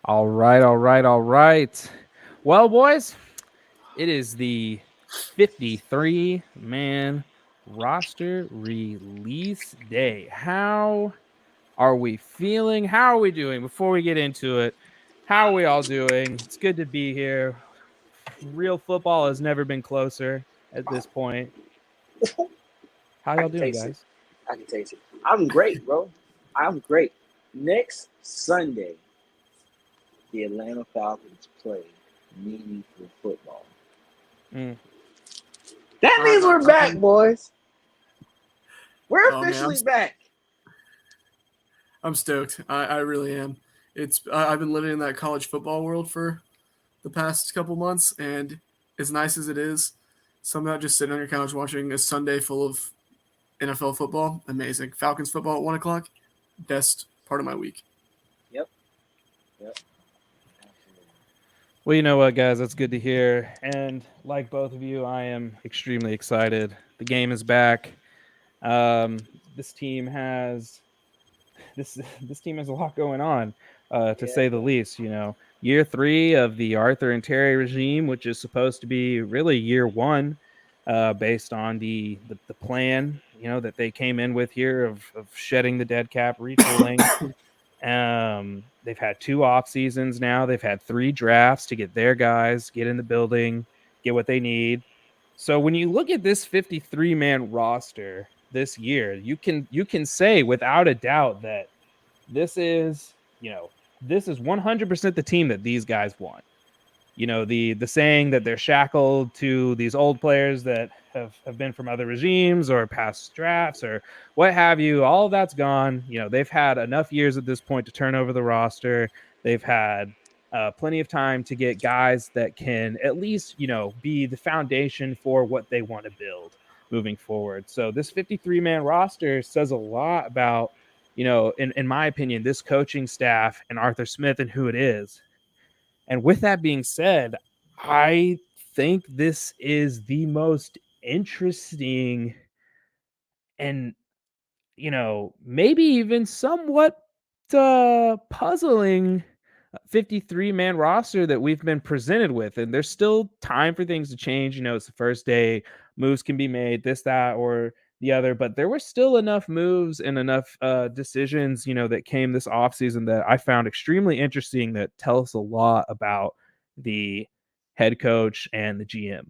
All right, all right, all right. Well, boys, it is the 53 man roster release day. How are we feeling? How are we doing? Before we get into it, how are we all doing? It's good to be here. Real football has never been closer at this point. How I y'all can doing, taste it. guys? I can taste it. I'm great, bro. I'm great. Next Sunday, the Atlanta Falcons play meaningful football. Mm. That means we're back, I'm, boys. We're oh man, officially back. I'm stoked. I really am. I've been living in that college football world for the past couple months, and as nice as it is, somehow just sitting on your couch watching a Sunday full of NFL football, amazing. Falcons football at 1 o'clock, best part of my week. Yep. Yep. Well, you know what, guys? That's good to hear. And like both of you, I am extremely excited. The game is back. This team has this team has a lot going on, to Yeah. say the least. Year three of the Arthur and Terry regime, which is supposed to be really year one, based on the plan that they came in with here of shedding the dead cap, retooling. They've had two off seasons now. They've had three drafts to get their guys, get in the building, get what they need. So when you look at this 53 man roster this year, you can say without a doubt that this is, this is 100% the team that these guys want. The saying that they're shackled to these old players that have been from other regimes or past drafts or what have you, all of that's gone. They've had enough years at this point to turn over the roster. They've had plenty of time to get guys that can at least be the foundation for what they want to build moving forward. So this 53 man roster says a lot about, in my opinion, this coaching staff and Arthur Smith and who it is. And with that being said, I think this is the most interesting and, maybe even somewhat puzzling 53 man roster that we've been presented with. And there's still time for things to change. It's the first day, moves can be made, this, that, or the other. But there were still enough moves and enough decisions, that came this offseason that I found extremely interesting that tell us a lot about the head coach and the GM.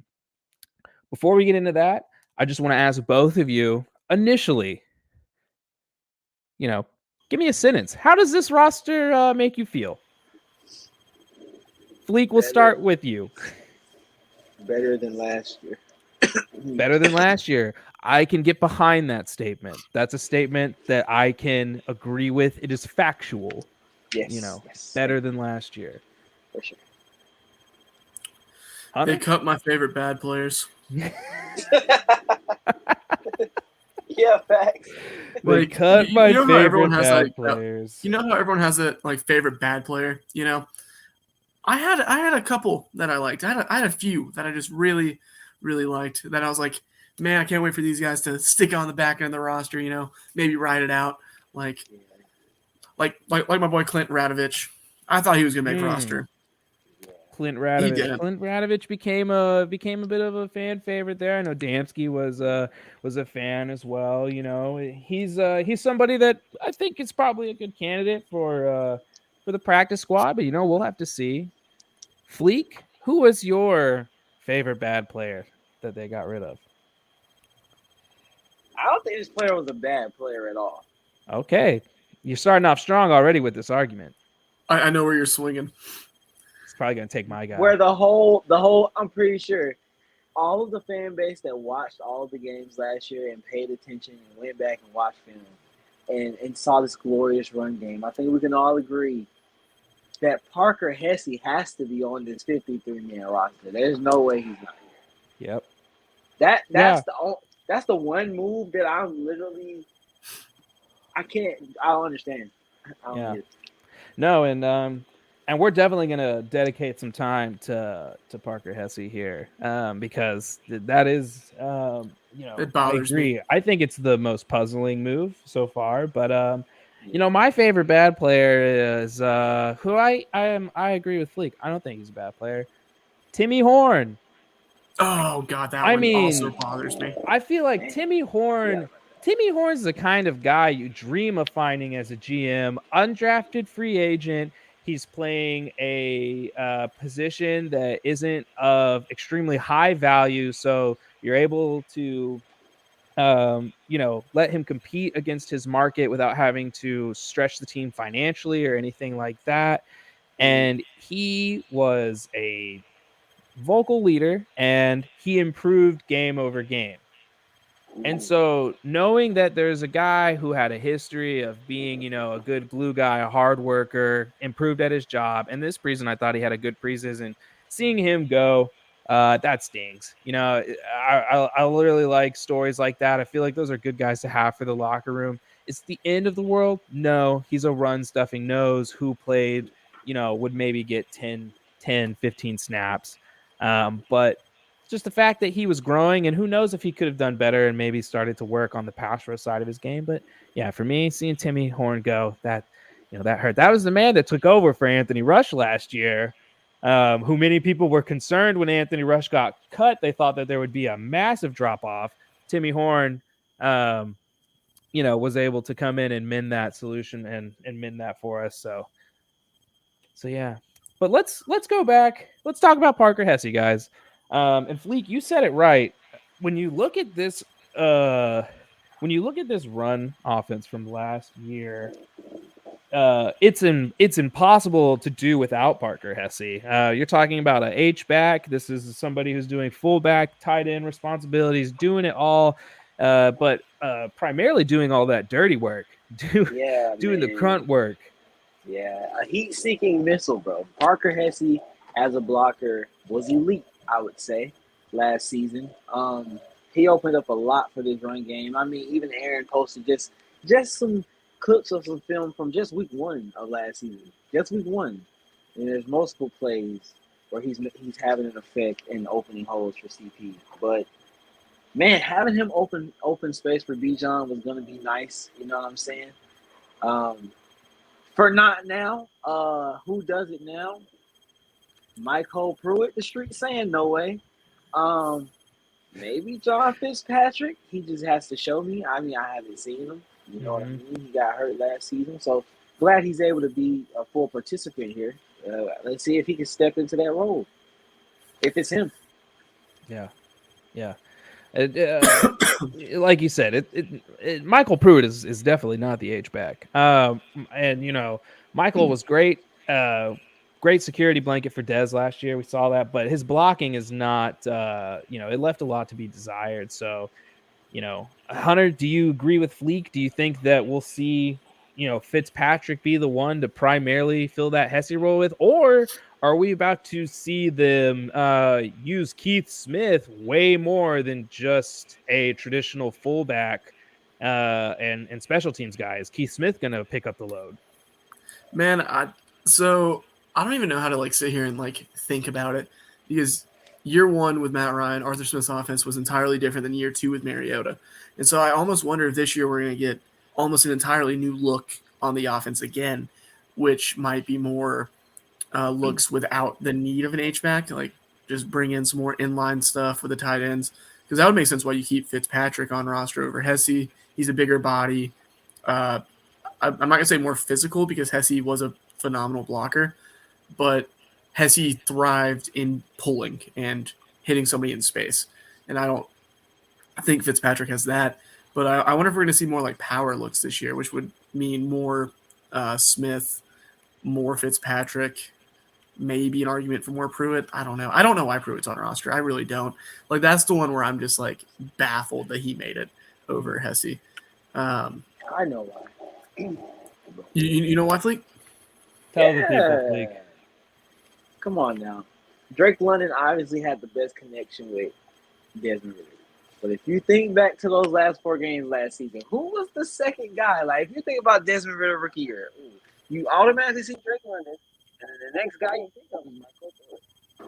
Before we get into that, I just want to ask both of you initially, you know, give me a sentence. How does this roster make you feel? Fleek, we'll Better. start with you. Better than last year. Better than last year. I can get behind that statement. That's a statement that I can agree with. It is factual. Yes. Yes. Better than last year. For sure. They Hunter? cut my favorite bad players. Yeah, facts. They Like cut my you know how everyone favorite has bad players. you know how everyone has a like favorite bad player. I had a couple that I liked. I had a few that I just really liked. That I was like, man, I can't wait for these guys to stick on the back end of the roster. Maybe ride it out. Like my boy Clint Radovich. I thought he was gonna make roster. Clint He Radovich. didn't. Clint Radovich became a bit of a fan favorite there. I know Damsky was a fan as well. He's somebody that I think is probably a good candidate for the practice squad. But we'll have to see. Fleek, who was your favorite bad player that they got rid of? I don't think this player was a bad player at all. Okay, you're starting off strong already with this argument. I know where you're swinging. It's probably gonna take my guy. Where I'm pretty sure all of the fan base that watched all of the games last year and paid attention and went back and watched film and saw this glorious run game, I think we can all agree that Parker Hesse has to be on this 53 man roster. There's no way he's not here. Yep. That's the one move that I'm literally I don't understand. I don't Yeah. get it. No, and we're definitely gonna dedicate some time to Parker Hesse here, because that is, It I bothers me. agree. I think it's the most puzzling move so far, but My favorite bad player is who I agree with Fleek. I don't think he's a bad player. Timmy Horn. Oh God, that I one also mean, bothers me. I feel like Man, Timmy yeah, Horn. Timmy Horn's the kind of guy you dream of finding as a GM, undrafted free agent. He's playing a position that isn't of extremely high value, so you're able to, let him compete against his market without having to stretch the team financially or anything like that. mm, And he was a vocal leader, and he improved game over game. And ooh, so knowing that there's a guy who had a history of being, a good glue guy, a hard worker, improved at his job, and this preseason I thought he had a good preseason. Seeing him go, that stings. I literally like stories like that. I feel like those are good guys to have for the locker room. It's the end of the world. No, he's a run stuffing nose who played, would maybe get 10, 15 snaps. But just the fact that he was growing, and who knows if he could have done better and maybe started to work on the pass rush side of his game. But yeah, for me, seeing Timmy Horn go, that hurt. That was the man that took over for Anthony Rush last year, who many people were concerned when Anthony Rush got cut. They thought that there would be a massive drop off. Timmy Horn, was able to come in and mend that solution and mend that for us. So yeah, but let's go back. Let's talk about Parker Hesse, guys. And Fleek, you said it right. When you look at this, when you look at this run offense from last year, it's impossible to do without Parker Hesse. You're talking about a H back. This is somebody who's doing fullback, tight end responsibilities, doing it all, but primarily doing all that dirty work, yeah, doing the man. grunt work. Yeah, a heat-seeking missile, bro. Parker Hesse as a blocker was elite, I would say, last season. He opened up a lot for this run game. I mean, even Aaron posted just some clips of some film from just week one of last season, just week one. And there's multiple plays where he's having an effect in opening holes for CP. But man, having him open space for Bijan was gonna be nice. You know what I'm saying? Um, for not now, who does it now? Michael Pruitt, the street saying no way. Um, maybe John Fitzpatrick. He just has to show me. I mean, I haven't seen him. You know what I Mm-hmm. mean? He got hurt last season, so glad he's able to be a full participant here. Let's see if he can step into that role. If it's him. Yeah, yeah. Like you said, Michael Pruitt is definitely not the H back. And Michael was great. Great security blanket for Dez last year. We saw that, but his blocking is not. It left a lot to be desired. So, Hunter, do you agree with Fleek? Do you think that we'll see, Fitzpatrick be the one to primarily fill that Hesse role with, or are we about to see them use Keith Smith way more than just a traditional fullback and special teams guy? Is Keith Smith going to pick up the load? Man, so I don't even know how to sit here and think about it, because year one with Matt Ryan, Arthur Smith's offense was entirely different than year two with Mariota. And so I almost wonder if this year we're going to get almost an entirely new look on the offense again, which might be more looks without the need of an H-back, just bring in some more inline stuff with the tight ends, because that would make sense why you keep Fitzpatrick on roster over Hesse. He's a bigger body. I'm not going to say more physical, because Hesse was a phenomenal blocker, but Hesse thrived in pulling and hitting somebody in space. And I think Fitzpatrick has that. But I wonder if we're going to see more power looks this year, which would mean more Smith, more Fitzpatrick, maybe an argument for more Pruitt. I don't know. I don't know why Pruitt's on roster. I really don't. That's the one where I'm just baffled that he made it over Hesse. I know why. You know why, Fleek? Tell the people, Fleek. Come on now. Drake London obviously had the best connection with Desmond Ridder. But if you think back to those last 4 games last season, who was the second guy? If you think about Desmond Ridder rookie year, you automatically see Drake London, and then the next guy you think of is Michael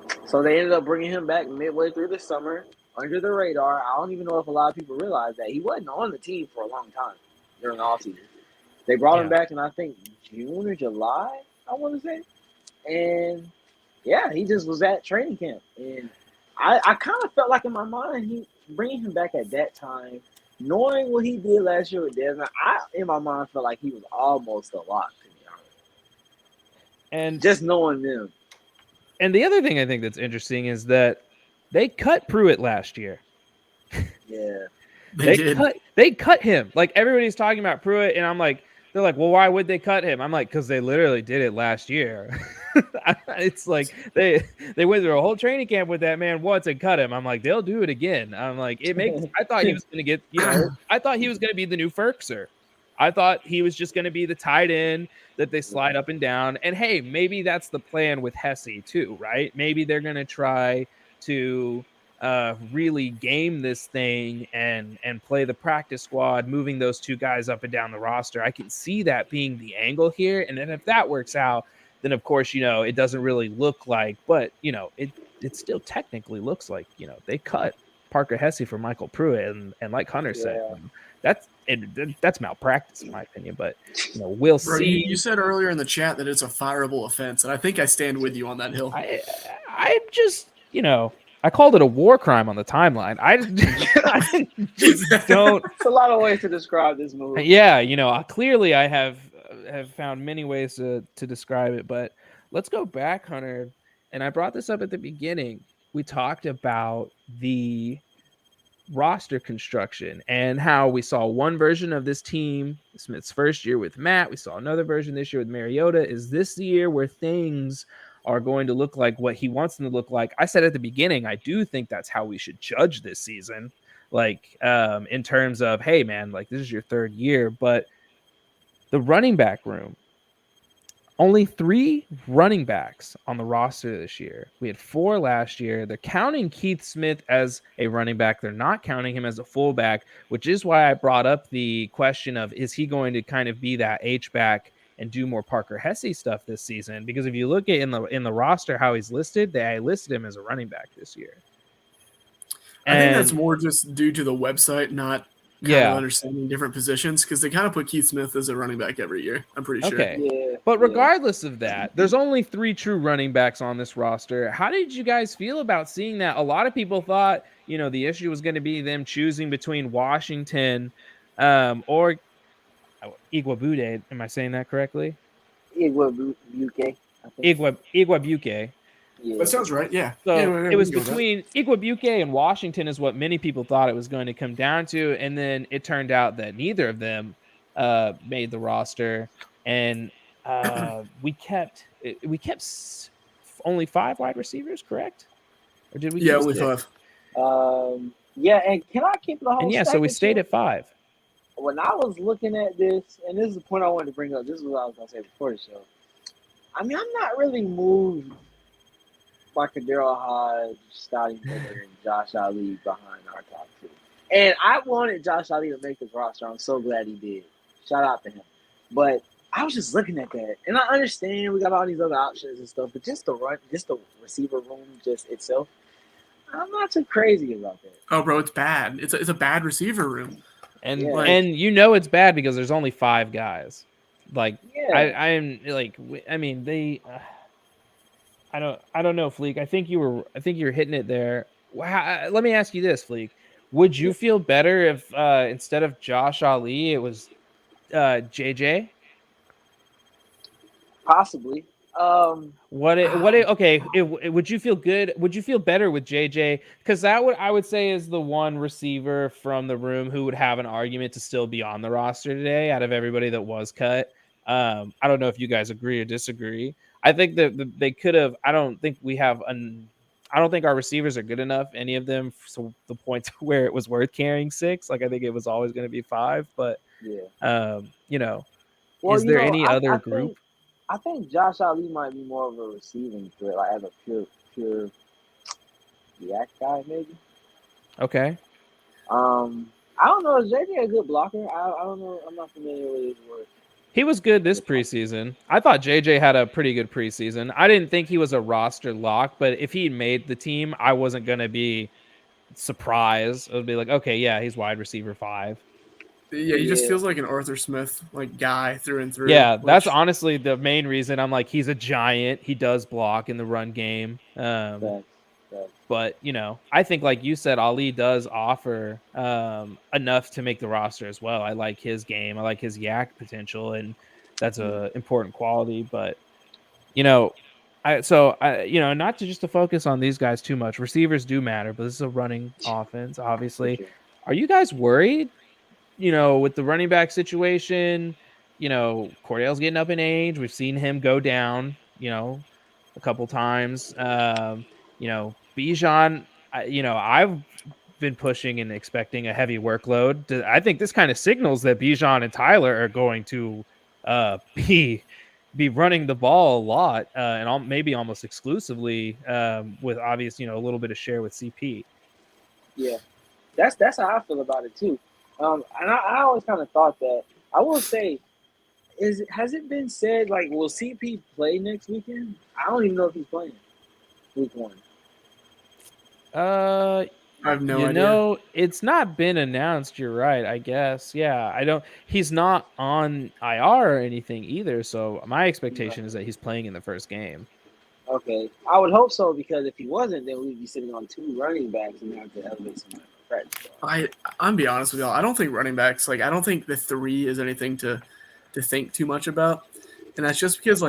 Pruitt. So they ended up bringing him back midway through the summer under the radar. I don't even know if a lot of people realize that he wasn't on the team for a long time during the offseason. They brought him Yeah. back in, I think, June or July, I want to say. And yeah, he just was at training camp. And I kind of felt like in my mind, he bringing him back at that time, knowing what he did last year with Desmond, in my mind felt like he was almost a lock, to be honest. And Just knowing them. And the other thing I think that's interesting is that they cut Pruitt last year. Yeah. They cut him. Like everybody's talking about Pruitt, and I'm like, they're like, well, why would they cut him? I'm like, because they literally did it last year. It's like they went through a whole training camp with that man once and cut him. I'm like, they'll do it again. I'm like, it makes. I thought he was going to get. I thought he was going to be the new Ferkser. I thought he was just going to be the tight end that they slide up and down. And hey, maybe that's the plan with Hesse too, right? Maybe they're going to try to really game this thing and play the practice squad, moving those two guys up and down the roster. I can see that being the angle here. And then if that works out, then of course, it doesn't really look like, but it still technically looks like, they cut Parker Hesse for Michael Pruitt. And like Hunter said, that's malpractice in my opinion, but we'll see. You said earlier in the chat that it's a fireable offense, and I think I stand with you on that hill. I just, I called it a war crime on the timeline. I just don't. It's a lot of ways to describe this movie. Yeah, clearly I have found many ways to describe it, but let's go back, Hunter. And I brought this up at the beginning. We talked about the roster construction and how we saw one version of this team Smith's first year with Matt. We saw another version this year with Mariota. Is this the year where things are going to look like what he wants them to look like? I said at the beginning, I do think that's how we should judge this season. Like, in terms of, hey man, like this is your third year, but the running back room, only 3 running backs on the roster this year. We had 4 last year. They're counting Keith Smith as a running back. They're not counting him as a fullback, which is why I brought up the question of, is he going to kind of be that H-back and do more Parker Hesse stuff this season? Because if you look at in the roster how he's listed, they listed him as a running back this year. I think that's more just due to the website not kind of understanding different positions, because they kind of put Keith Smith as a running back every year, I'm pretty sure. Okay. Yeah. But regardless of that, there's only 3 true running backs on this roster. How did you guys feel about seeing that? A lot of people thought, the issue was going to be them choosing between Washington or Igwabude. Am I saying that correctly? Igwabuke. Igwabuke. Yeah. That sounds right, yeah. So it was between Igwabuke and Washington is what many people thought it was going to come down to, and then it turned out that neither of them made the roster, and we kept only 5 wide receivers, correct? Or did we? Yeah, only 5. Yeah, and can I keep the whole? And so we stayed at 5. When I was looking at this, and this is the point I wanted to bring up. This is what I was gonna say before the show. I mean, I'm not really moved by Kadero Hodge, Scotty Miller, and Josh Ali behind our top 2. And I wanted Josh Ali to make this roster. I'm so glad he did. Shout out to him. But I was just looking at that, and I understand we got all these other options and stuff, but just the receiver room just itself, I'm not too crazy about that. Oh, bro, it's bad. It's a bad receiver room. And it's bad because there's only 5 guys. Like, I'm like, I mean, they. I don't know, Fleek. I think you were hitting it there. Let me ask you this, Fleek. Would you feel better if instead of Josh Ali, it was JJ? Possibly. Would you feel good? Would you feel better with JJ? Because I would say is the one receiver from the room who would have an argument to still be on the roster today out of everybody that was cut. I don't know if you guys agree or disagree. I think that they could have. I don't think our receivers are good enough, any of them, so the point where it was worth carrying 6. Like, I think it was always going to be 5. But is there any other group? I think Josh Ali might be more of a receiving threat, like as a pure yak guy, maybe. Okay. I don't know. Is JJ a good blocker? I don't know. I'm not familiar with his work. He was good this preseason. I thought JJ had a pretty good preseason. I didn't think he was a roster lock, but if he made the team, I wasn't going to be surprised. It would be like, okay, yeah, he's wide receiver 5. Yeah, he just Yeah, feels like an Arthur Smith like guy through and through. Yeah, that's Which honestly the main reason. I'm like, he's a giant. He does block in the run game. facts, facts. But I think like you said, Ali does offer enough to make the roster as well. I like his game. I like his yak potential, and that's a important quality. But you know, not to just to focus on these guys too much. Receivers do matter, but this is a running offense, For obviously. sure. Are you guys worried? With the running back situation, Cordell's getting up in age. We've seen him go down, a couple times. Bijan, I've been pushing and expecting a heavy workload. I think this kind of signals that Bijan and Tyler are going to be running the ball a lot, and maybe almost exclusively, with obvious, a little bit of share with CP. Yeah, that's how I feel about it too. And I always kind of thought that. I will say, has it been said like will CP play next weekend? I don't even know if he's playing week 1. I have no idea. It's not been announced. You're right, I guess. Yeah, I don't. He's not on IR or anything either. So my expectation is that he's playing in the first game. Okay, I would hope so because if he wasn't, then we'd be sitting on 2 running backs and have to elevate somebody from practice. I'm be honest with y'all. I don't think running backs I don't think the 3 is anything to think too much about, and that's just because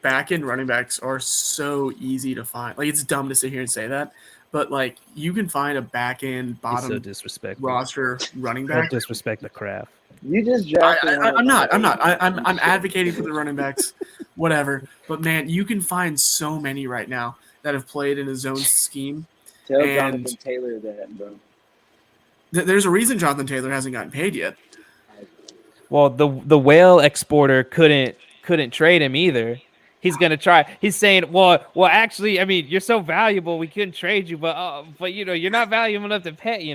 back end running backs are so easy to find. It's dumb to sit here and say that, but you can find a back end bottom so disrespectful roster running Don't back. disrespect the craft. You just drafted. I'm not. I'm advocating for the running backs, whatever. But man, you can find so many right now that have played in a zone scheme. Tell and Jonathan Taylor that, bro. There's a reason Jonathan Taylor hasn't gotten paid yet. Well, the whale exporter couldn't trade him either. He's gonna try. He's saying, well, actually, I mean, you're so valuable, we couldn't trade you, but you're not valuable enough to pay.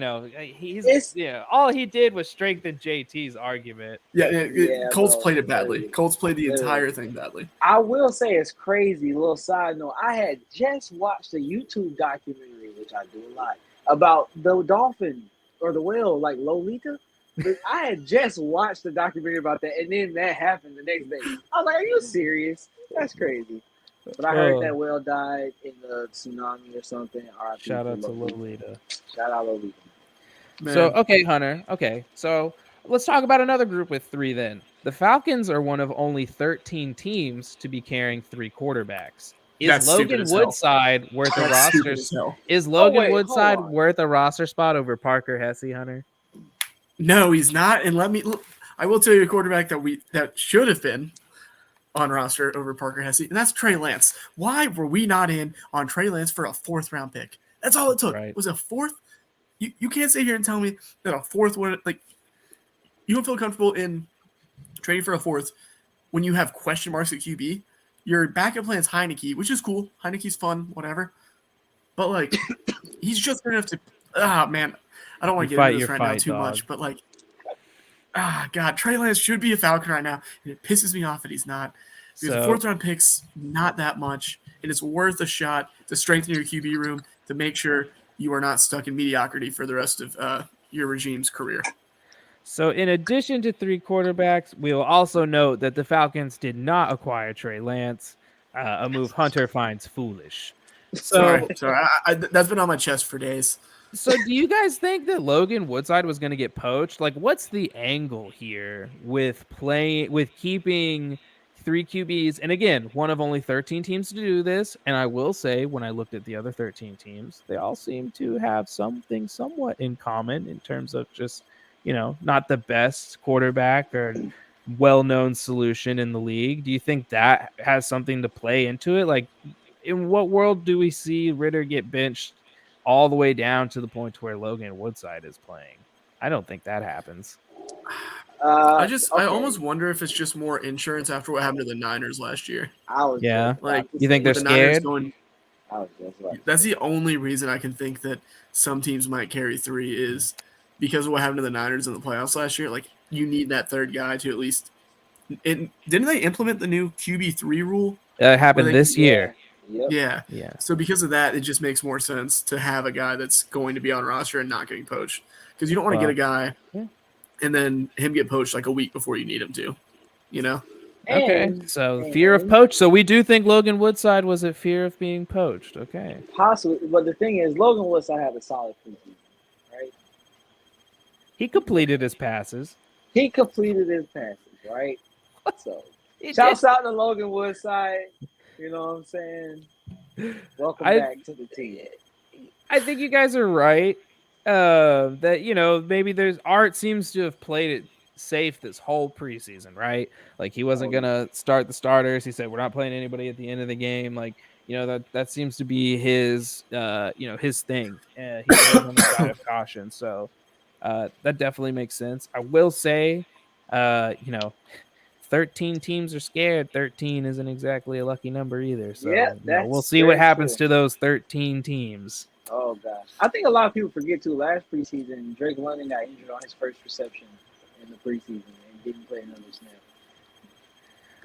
All he did was strengthen JT's argument. Yeah, Colts bro, played it badly. crazy. Colts played the Literally. entire thing badly. I will say it's crazy. Little side note: I had just watched a YouTube documentary, which I do a lot, about the dolphin or the whale, like Lolita. But I had just watched the documentary about that, and then that happened the next day. I was like, "Are you serious? That's crazy." But I heard that whale died in the tsunami or something. RIP Shout out to Lolita. Shout out Lolita. Man. So, okay, Hunter. Okay, so let's talk about another group with 3 then. The Falcons are one of only 13 teams to be carrying 3 quarterbacks. Is That's Logan Woodside worth a roster? Is Logan Woodside worth a roster spot over Parker Hesse, Hunter? No, he's not. And I will tell you a quarterback that should have been on roster over Parker Hesse, and that's Trey Lance. Why were we not in on Trey Lance for a 4th round pick? That's all it took. Right. Was a 4th. You can't sit here and tell me that a 4th would you don't feel comfortable in trading for a 4th when you have question marks at QB. Your backup plan is Heineke, which is cool. Heineke's fun, whatever. But he's just good enough to. Man, I don't want to get into this right now too much, but God, Trey Lance should be a Falcon right now, and it pisses me off that he's not. Because 4th round picks, not that much, and it's worth a shot to strengthen your QB room to make sure you are not stuck in mediocrity for the rest of your regime's career. So, in addition to 3 quarterbacks, we will also note that the Falcons did not acquire Trey Lance, a move Hunter finds foolish. Sorry. That's been on my chest for days. So, do you guys think that Logan Woodside was going to get poached? What's the angle here with keeping 3 QBs? And again, one of only 13 teams to do this. And I will say, when I looked at the other 13 teams, they all seem to have something somewhat in common in terms of just, not the best quarterback or well-known solution in the league. Do you think that has something to play into it? In what world do we see Ritter get benched all the way down to the point to where Logan Woodside is playing? I don't think that happens. I almost wonder if it's just more insurance after what happened to the Niners last year. You think they're scared? That's the only reason I can think that some teams might carry 3 is because of what happened to the Niners in the playoffs last year. You need that 3rd guy to at least. Didn't they implement the new QB3 rule? It happened this year. Yeah. So because of that, it just makes more sense to have a guy that's going to be on roster and not getting poached, because you don't want to get a guy. and then him get poached like a week before you need him to, you know? Okay, And, so and fear of poach. So we do think Logan Woodside was a fear of being poached. Okay. possibly, but the thing is, Logan Woodside had a solid preseason, right? He completed his passes. He completed his passes, right? So, He did. shouts out to Logan Woodside. You know what I'm saying? Welcome back to the team. I think you guys are right. That, you know, maybe there's Art seems to have played it safe this whole preseason, right? Like he wasn't gonna start the starters. He said we're not playing anybody at the end of the game. Like, you know, that seems to be his you know, his thing. He plays on the side of caution. So that definitely makes sense. I will say, you know, 13 teams are scared. 13 isn't exactly a lucky number either. So Yeah, you know, we'll that's see what very happens true. to those 13 teams. Oh gosh, I think a lot of people forget too. Last preseason, Drake London got injured on his first reception in the preseason and didn't play another snap.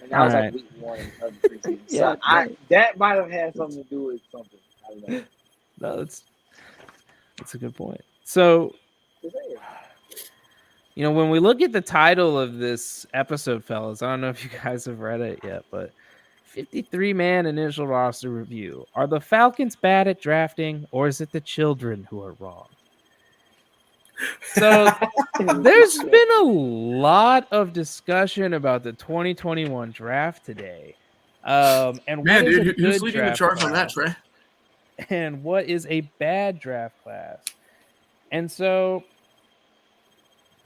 And that was like week 1 of the preseason. Yeah, So that might have had something to do with something. I don't know. No, that's a good point. So, you know, when we look at the title of this episode, fellas, I don't know if you guys have read it yet, but 53-man initial roster review. Are the Falcons bad at drafting, or is it the children who are wrong? So there's been a lot of discussion about the 2021 draft today. And Man, what is dude, who's leading the charge on that, Trey? And what is a bad draft class? And so,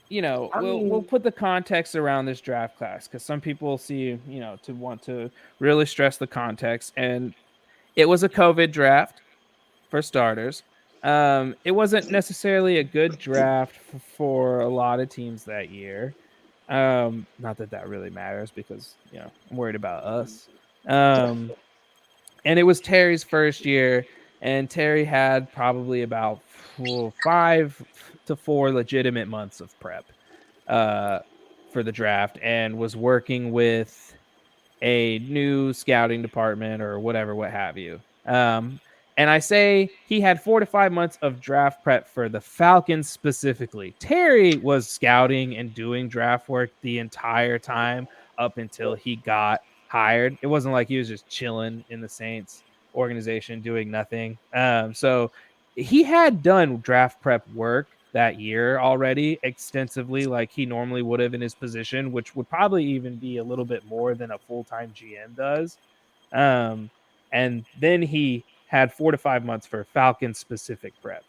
you know, we'll put the context around this draft class because some people see, you know, to want to really stress the context. And it was a COVID draft for starters. It wasn't necessarily a good draft for a lot of teams that year. Not that really matters because, you know, I'm worried about us. And it was Terry's first year, and Terry had probably about 5 to 4 legitimate months of prep for the draft, and was working with a new scouting department or whatever, what have you. And I say he had 4 to 5 months of draft prep for the Falcons specifically. Terry was scouting and doing draft work the entire time up until he got hired. It wasn't like he was just chilling in the Saints organization doing nothing. So he had done draft prep work that year already extensively, like he normally would have in his position, which would probably even be a little bit more than a full-time GM does. And then he had 4 to 5 months for Falcons specific prep.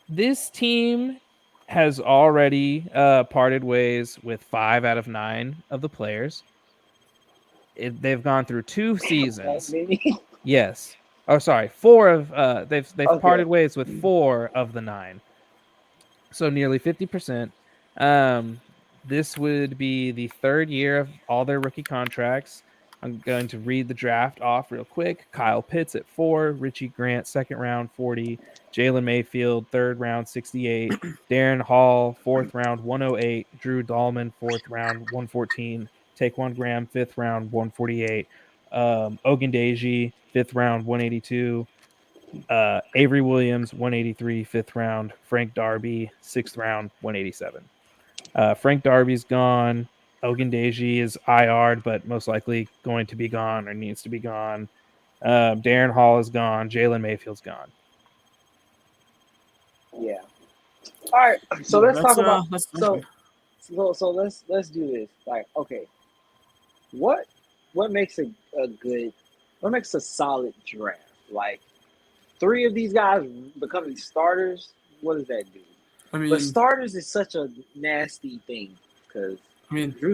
This team has already parted ways with 5 out of 9 of the players. They've gone through 2 seasons. Yes. Oh, sorry. 4 of they've parted ways with 4 of the 9. So nearly 50%. This would be the 3rd year of all their rookie contracts. I'm going to read the draft off real quick. Kyle Pitts at 4, Richie Grant 2nd round 40, Jalen Mayfield 3rd round 68, Darren Hall 4th round 108, Drew Dahlman 4th round 114, Taquan Graham 5th round 148, Ogundeji 5th round 182, Avery Williams 183 5th round, Frank Darby 6th round 187. Frank Darby's gone. Ogundeji is IR'd, but most likely going to be gone or needs to be gone. Darren Hall is gone. Jalen Mayfield's gone. Yeah. All right. So let's talk about so let's do this. Like, okay, what makes a solid draft? Like 3 of these guys becoming starters. What does that do? I mean, but starters is such a nasty thing because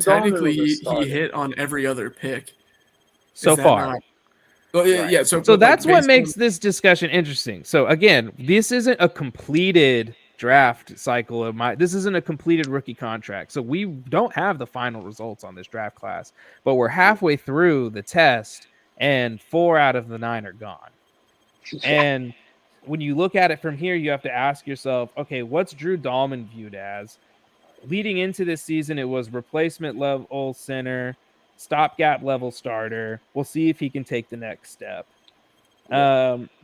technically he hit on every other pick so far. Well, yeah. So that's what makes this discussion interesting. So again, this isn't a completed draft cycle of this isn't a completed rookie contract. So we don't have the final results on this draft class, but we're halfway through the test and 4 out of the 9 are gone. And when you look at it from here, you have to ask yourself, okay, what's Drew Dahlman viewed as? Leading into this season, it was replacement level center, stopgap level starter. We'll see if he can take the next step.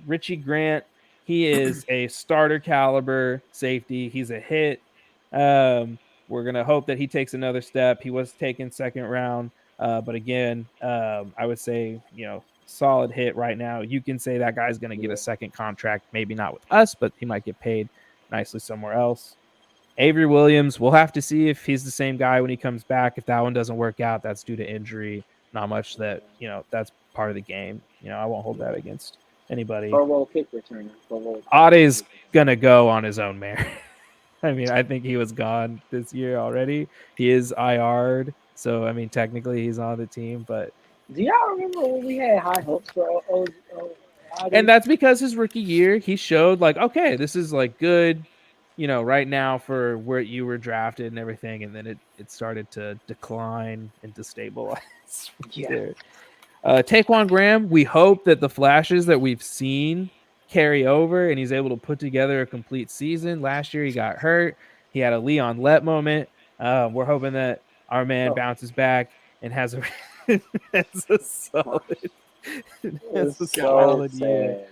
Richie Grant, he is a starter caliber safety. He's a hit. We're gonna hope that he takes another step. He was taken second round, but again, I would say solid hit right now. You can say that guy's gonna get Yeah. a second contract, maybe not with us, but he might get paid nicely somewhere else. Avery Williams, we'll have to see if he's the same guy when he comes back. If that one doesn't work out, that's due to injury. Not much that, that's part of the game. I won't hold that against anybody. Pro Bowl kick returner. Ade's going to go on his own merit. I mean, I think he was gone this year already. He is IR'd. So, I mean, technically he's on the team, but. Do y'all remember when we had high hopes for Ade? And that's because his rookie year, he showed like, okay, this is like good, right now for where you were drafted and everything. And then it started to decline and destabilize. Yeah. There. Taquan Graham, we hope that the flashes that we've seen carry over and he's able to put together a complete season. Last year he got hurt. He had a Leon Lett moment. We're hoping that our man bounces back and has a, has a solid, year.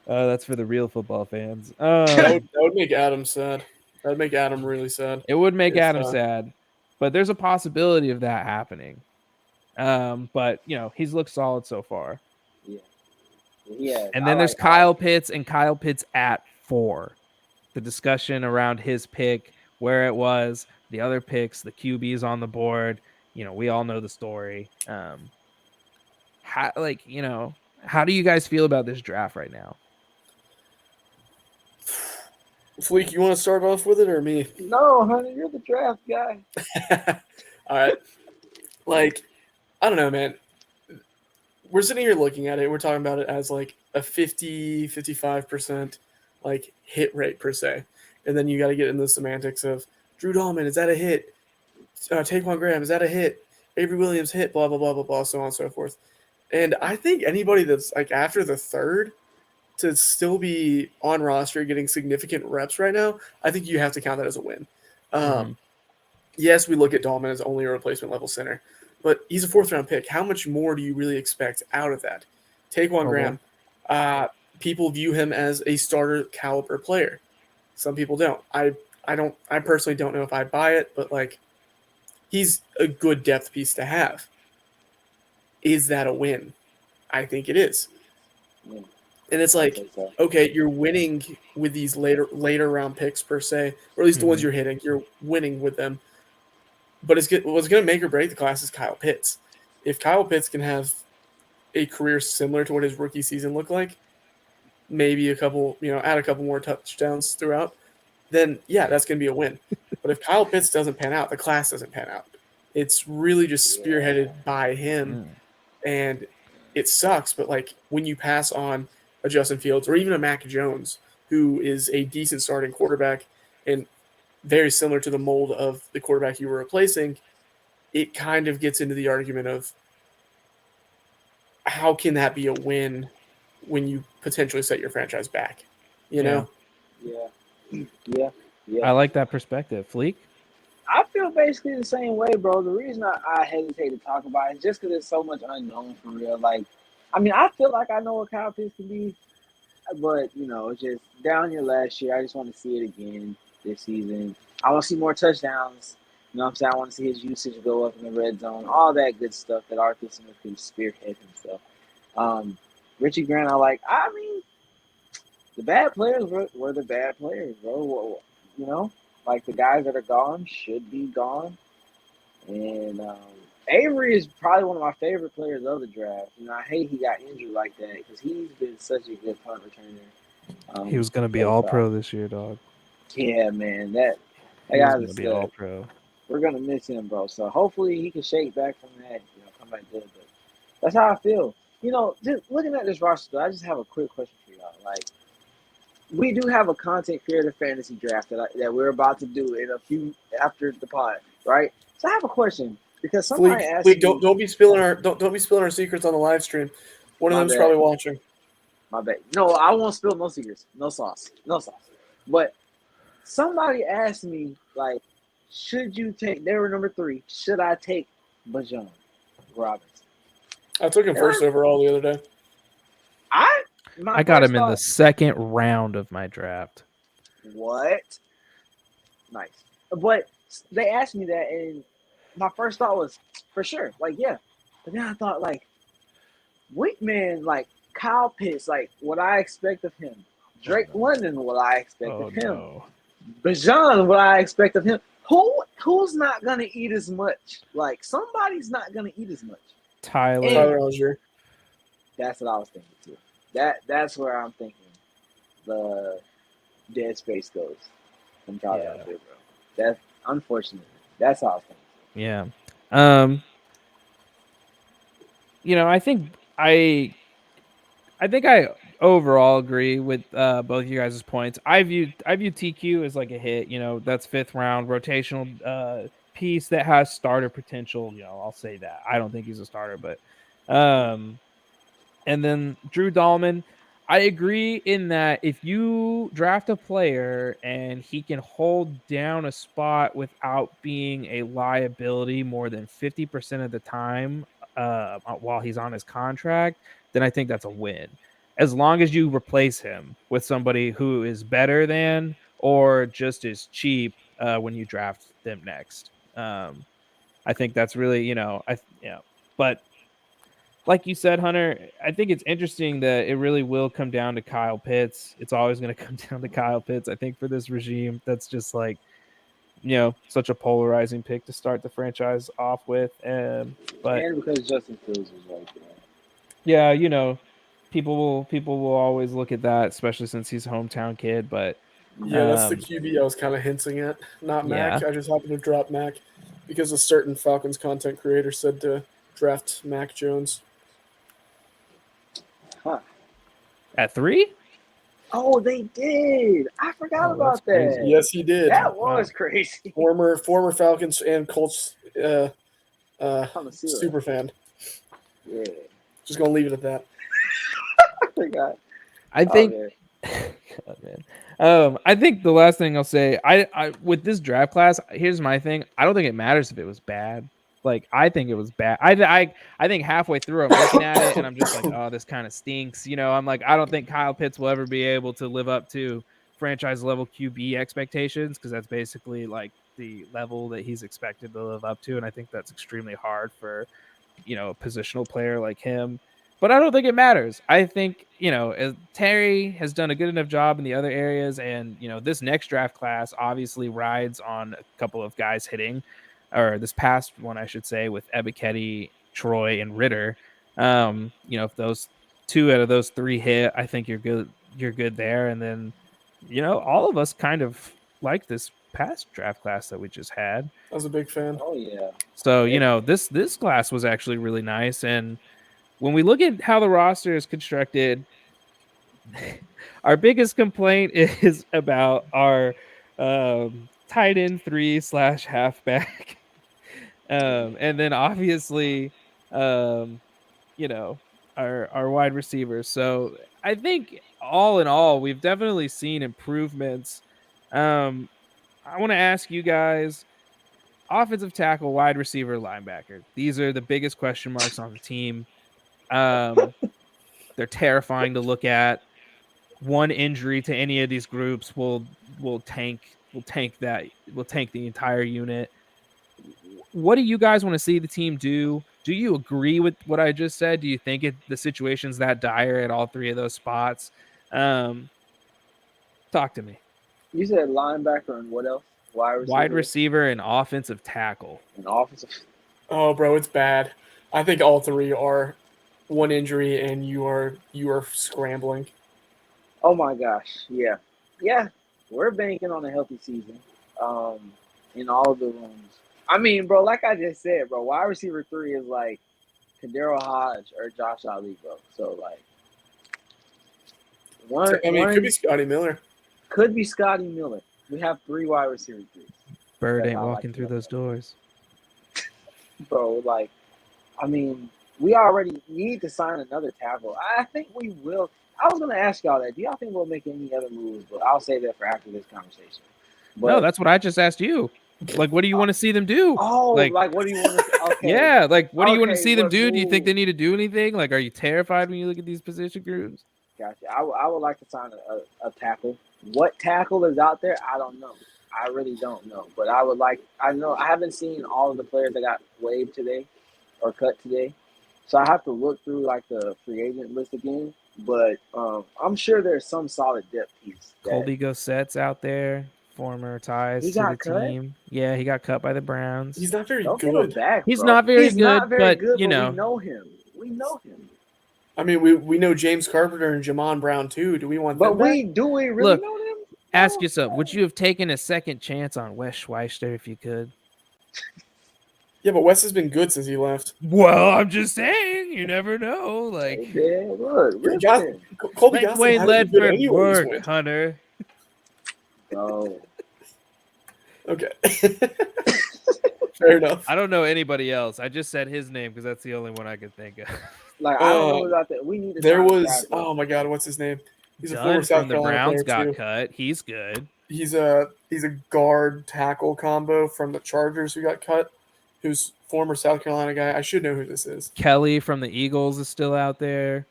That's for the real football fans. That would make Adam sad. That would make Adam really sad. It would make Adam sad, but there's a possibility of that happening. But he's looked solid so far. Yeah. And then there's Kyle Pitts and Kyle Pitts at 4. The discussion around his pick, where it was, the other picks, the QBs on the board. We all know the story. How do you guys feel about this draft right now? Fleek, you want to start off with it or me? No, honey, you're the draft guy. All right. Like, I don't know, man. We're sitting here looking at it. We're talking about it as like a 50, 55% like hit rate per se. And then you got to get into the semantics of Drew Dahlman, is that a hit? Taquan Graham, is that a hit? Avery Williams hit, blah, blah, blah, blah, blah, so on and so forth. And I think anybody that's like after the third to still be on roster getting significant reps right now, I think you have to count that as a win. Yes, we look at Dahlman as only a replacement level center, but he's a 4th-round pick. How much more do you really expect out of that? Taquan Graham, people view him as a starter caliber player. Some people don't. I personally don't know if I buy it, but like he's a good depth piece to have. Is that a win? I think it is. Yeah. And it's like, okay, you're winning with these later round picks per se, or at least the ones you're hitting. You're winning with them. But what's going to make or break the class is Kyle Pitts. If Kyle Pitts can have a career similar to what his rookie season looked like, maybe add a couple more touchdowns throughout, then yeah, that's going to be a win. But if Kyle Pitts doesn't pan out, the class doesn't pan out. It's really just spearheaded by him, and it sucks. But like when you pass on a Justin Fields or even a Mac Jones, who is a decent starting quarterback and very similar to the mold of the quarterback you were replacing, it kind of gets into the argument of how can that be a win when you potentially set your franchise back, know? Yeah. I like that perspective. Fleek? I feel basically the same way, bro. The reason I hesitate to talk about it is just because there's so much unknown for real. Like, I mean, I feel like I know what Kyle Pitts can be, but, it's just down here last year. I just want to see it again this season. I want to see more touchdowns. You know what I'm saying? I want to see his usage go up in the red zone, all that good stuff that Arthur Smith can spearhead himself. Richie Grant, I mean, the bad players were the bad players, bro. Like the guys that are gone should be gone. And Avery is probably one of my favorite players of the draft. I hate he got injured like that because he's been such a good punt returner. He was going to be all pro this year, dog. Yeah, man. That He was going to be all pro. We're going to miss him, bro. So hopefully he can shake back from that, come back good. But that's how I feel. Just looking at this roster, I just have a quick question for y'all. Like, we do have a content creator fantasy draft that we're about to do in a few after the pod, right? So I have a question because somebody asked me. Don't be spilling our secrets on the live stream. One of them's probably watching. My bad. No, I won't spill no secrets. No sauce. But somebody asked me, like, should you take? They were number 3. Should I take Bijan Robinson? I took him first overall the other day. I got him in the second round of my draft. What? Nice. But they asked me that, and my first thought was for sure, like yeah. But then I thought like, wait, man, like Kyle Pitts, like what I expect of him. Drake London, what I expect of him. No. Bajan, what I expect of him. Who's not gonna eat as much? Like somebody's not gonna eat as much. Tyler Algier. That's what I was thinking too. That's where I'm thinking the dead space goes from Tyler Algier, bro. That's unfortunate. That's how I was thinking. Yeah. I think I overall agree with both you guys' points. I view TQ as like a hit. That's 5th round rotational piece that has starter potential. I'll say that. I don't think he's a starter, but and then Drew Dahlman, I agree in that if you draft a player and he can hold down a spot without being a liability more than 50% of the time while he's on his contract, then I think that's a win. As long as you replace him with somebody who is better than or just as cheap when you draft them next. I think that's really, but like you said, Hunter, I think it's interesting that it really will come down to Kyle Pitts. It's always going to come down to Kyle Pitts. I think for this regime, that's just like, such a polarizing pick to start the franchise off with. And because Justin Fields was right there. Yeah, people will always look at that, especially since he's a hometown kid. But yeah, that's the QB I was kind of hinting at. Not Mac. I just happened to drop Mac because a certain Falcons content creator said to draft Mac Jones. Huh. At 3? Oh, they did. I forgot about that. Crazy. Yes, he did. That was crazy. Former Falcons and Colts super fan. Yeah. Just gonna leave it at that. I forgot. I think. God, man. I think the last thing I'll say, I with this draft class, here's my thing. I don't think it matters if it was bad. Like, I think it was bad. I think halfway through I'm looking at it and I'm just like, oh, this kind of stinks. I'm like, I don't think Kyle Pitts will ever be able to live up to franchise level QB expectations because that's basically like the level that he's expected to live up to. And I think that's extremely hard for, a positional player like him. But I don't think it matters. I think, Terry has done a good enough job in the other areas. And, this next draft class obviously rides on a couple of guys hitting. Or this past one, I should say, with Ebiketie, Troy, and Ritter. If those 2 out of those 3 hit, I think you're good. You're good there. And then, all of us kind of like this past draft class that we just had. I was a big fan. Oh yeah. So this class was actually really nice. And when we look at how the roster is constructed, our biggest complaint is about our tight end 3/halfback. And then obviously, our wide receivers. So I think all in all, we've definitely seen improvements. I want to ask you guys, offensive tackle, wide receiver, linebacker. These are the biggest question marks on the team. They're terrifying to look at. One injury to any of these groups will tank the entire unit. What do you guys want to see the team do? Do you agree with what I just said? Do you think the situation's that dire at all 3 of those spots? Talk to me. You said linebacker and what else? Wide receiver and offensive tackle. And offensive. Oh, bro, it's bad. I think all 3 are one injury, and you are scrambling. Oh my gosh, yeah. We're banking on a healthy season, in all of the rooms. I mean, bro, like I just said, bro, wide receiver 3 is like Kadero Hodge or Josh Ali, bro. So like, it could be Scotty Miller. Could be Scotty Miller. We have 3 wide receiver 3s. Bird ain't walking through those doors, bro. Like, I mean, we already need to sign another tackle. I think we will. I was gonna ask y'all that. Do y'all think we'll make any other moves? But I'll say that for after this conversation. But, no, that's what I just asked you. Like, what do you want to see them do? Oh, like what do you want to? Okay. Yeah, like what do you want to see them do? Do you think they need to do anything? Like, are you terrified when you look at these position groups? Gotcha. I would like to sign a tackle. What tackle is out there? I don't know. I really don't know, but I would like. I know I haven't seen all of the players that got waived today or cut today, so I have to look through like the free agent list again. But I'm sure there's some solid depth piece that Colby Gossett's out there, former ties he to the got cut. team. Yeah, he got cut by the Browns. He's not very Don't get him good. back, He's bro. not very He's not good, very but, good, you but know. we know him. We know him. I mean, we know James Carpenter and Jamon Brown too. Do we want But them back? do we really Look, know them? Ask No. yourself, would you have taken a second chance on Wes Schweister if you could? Yeah, but Wes has been good since he left. Well, I'm just saying, you never know. Hey, Like, man, look, listen. Colby make Gossett Wayne hasn't been good Ledford anyways, work, Wayne. Hunter. No. Okay. Fair enough. I don't know anybody else. I just said his name because that's the only one I could think of. Like, I don't know about that. We need to There sign a was tackle. oh my god, what's his name? He's a Dunn former South from the Carolina Browns player got too. cut. He's good. He's a guard tackle combo from the Chargers who got cut. Who's former South Carolina guy. I should know who this is. Kelly from the Eagles is still out there.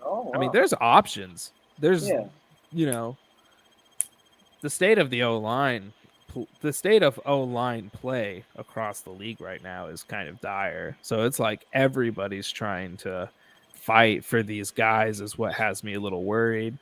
Oh, wow. I mean, there's options. There's, Yeah. you know, the state of the O-line. The state of O-line play across the league right now is kind of dire. So it's like everybody's trying to fight for these guys is what has me a little worried.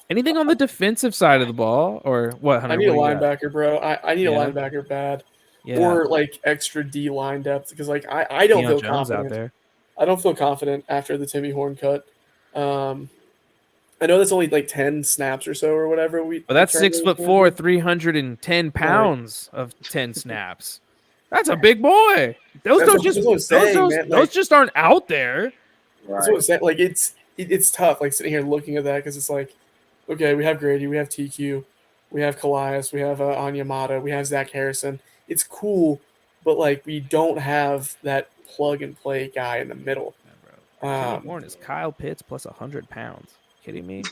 Anything on the defensive side of the ball or what, Hunter? I need a what do you got? linebacker, bro. I need a Yeah. linebacker bad. Yeah. Or like extra D line depth because like I don't Deion feel Jones confident out there. I don't feel confident after the Timmy Horn cut. I know that's only like 10 snaps or so or whatever. But that's 6'4", 310 pounds of 10 snaps. That's a big boy. Those That's don't what- that's what I'm saying, man. those Like- just aren't out there. That's what I'm saying. Like it's tough like sitting here looking at that because it's like, okay, we have Grady, we have TQ, we have Calais, we have Anyamata, we have Zach Harrison. It's cool, but like we don't have that plug and play guy in the middle. Timmy Horn is Kyle Pitts plus 100 pounds. Kidding me?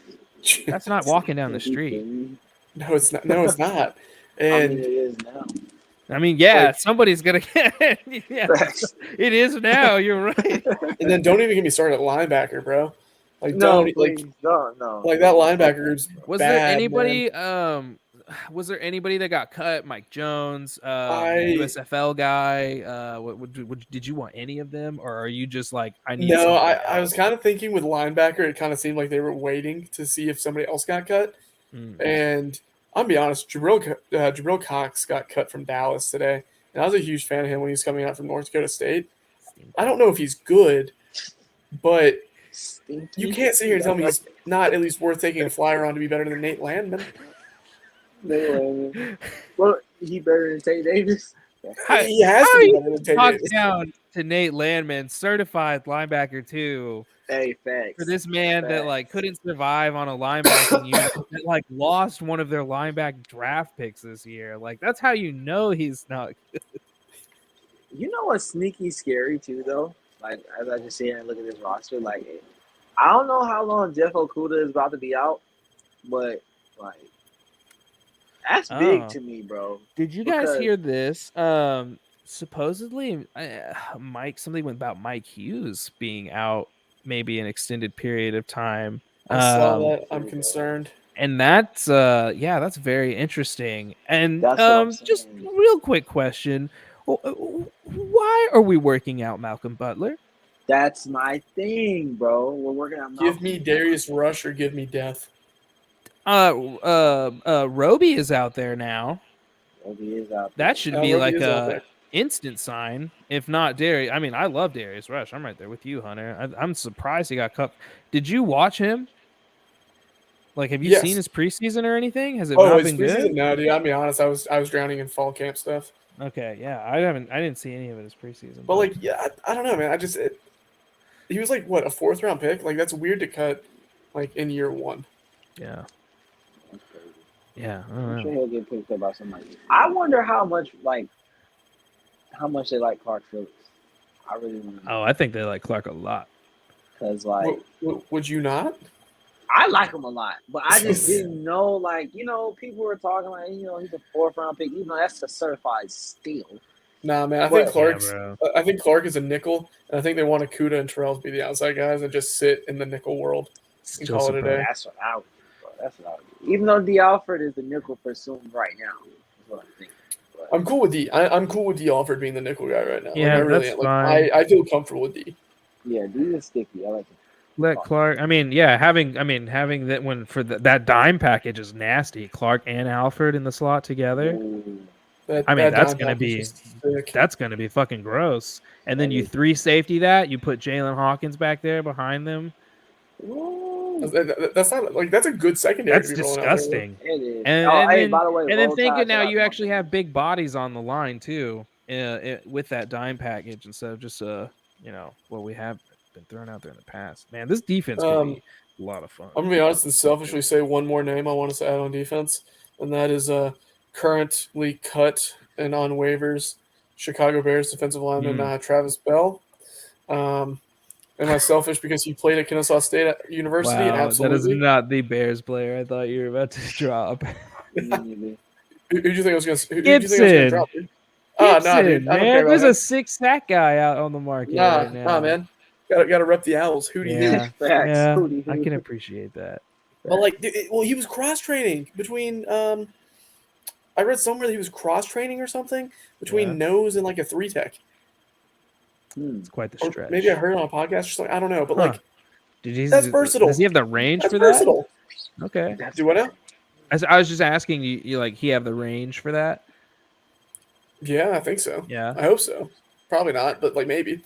That's not walking down the street. No, it's not. No, it's not. I mean, And it is now. I mean, yeah, Like- somebody's gonna get it. Yeah, Facts. it is now. You're right. and then don't even get me started at linebacker, bro. Like No, don't please. like No. like that linebacker group's Was bad, there man. anybody? Was there anybody that got cut? Mike Jones, USFL guy. Did you want any of them, or are you just like I need? No, somebody I was else? kind of thinking with linebacker, it kind of seemed like they were waiting to see if somebody else got cut. And I'll be honest, Jabril Cox got cut from Dallas today, and I was a huge fan of him when he was coming out from North Dakota State. I don't know if he's good, but Stinky. you can't sit here and tell me he's not at least worth taking a flyer on to be better than Nate Landman. Well, he better than Tate Davis. He has to be better than Tate Talk Davis. down to Nate Landman, certified linebacker too. Hey, facts. For this man that like couldn't survive on a linebacking unit, that like lost one of their linebacker draft picks this year. Like that's how you know he's not. You know what's sneaky scary too, though? Like as I just sit here and look at this roster, like I don't know how long Jeff Okuda is about to be out, but like that's big Oh. to me, bro. Did you guys Because- hear this? Supposedly, something about Mike Hughes being out maybe an extended period of time. I saw that. I'm concerned. And that's that's very interesting. And That's what I'm just saying. real quick question. Why are we working out Malcolm Butler? That's my thing, bro. We're working on Give me Darius Rush or give me death. Roby is out there now. He is out That should be Roby like is out a there. instant sign. If not Darius, I mean, I love Darius Rush. I'm right there with you, Hunter. I'm surprised he got cut. Did you watch him? Like, have you Yes. seen his preseason or anything? Has it Oh, not his been preseason? good? No, dude. I'll be honest. I was drowning in fall camp stuff. Okay, yeah, I didn't see any of it as preseason. But like, yeah, I don't know, man. He was like what, a 4th round pick? Like that's weird to cut like in year 1. yeah, That's crazy. yeah. I I'm don't sure know. he'll get picked up by somebody. I wonder how much they like Clark Phillips. I really want to know. Oh, I think they like Clark a lot. Because like Would you not? I like him a lot, but I just didn't know. Like people were talking like he's a 4th round pick. Even though that's a certified steal. Nah, man. I What? think Clark is a nickel, and I think they want Akuda and Terrell to be the outside guys and just sit in the nickel world and Still call it a day. That's what I would do, bro. That's what I would do. Even though D. Alford is the nickel for Zoom right now, is what I'm thinking. But, I'm cool with D. I'm cool with D. Alford being the nickel guy right now. Yeah, like, I really that's am. Like, fine. I feel comfortable with D. yeah, D is sticky. I like it. Let Clark. I mean, yeah, having that one for that dime package is nasty. Clark and Alford in the slot together. Ooh, I mean, that's dime gonna package be is sick. fucking gross. And then That you is- 3 safety that. You put Jalen Hawkins back there behind them. ooh. That's not like that's a good secondary. That's to be rolling out there with. disgusting. It is. And Hey, then by the way, Roll think Tide, now shout out you to actually my have big bodies on the line too, with that dime package instead of just what we have been thrown out there in the past. Man, this defense could be a lot of fun. I'm gonna be honest and selfishly say one more name I want us to add on defense, and that is currently cut and on waivers Chicago Bears defensive lineman Travis Bell. Am I selfish because he played at Kennesaw State University? Wow, that is Absolutely. not the Bears player I thought you were about to drop. Gibson. Who do you think I was gonna? Who do you think I was gonna drop? Dude? Nah, dude. Gibson, I don't care man. about There's him. a 6-sack guy out on the market right now. Nah, man. Gotta rep the Owls. Hootie hoo. Yeah, Facts. yeah, Hootie I hoo. can appreciate that. But like, he was cross training between. I read somewhere that he was cross training or something between nose and like a 3-tech. It's quite the Or stretch. maybe I heard it on a podcast. Just like I don't know, but like that's versatile. Does he have the range That's for versatile. that? Okay. Do what now? I was just asking you, like, he have the range for that? Yeah, I think so. Yeah. I hope so. Probably not, but like maybe.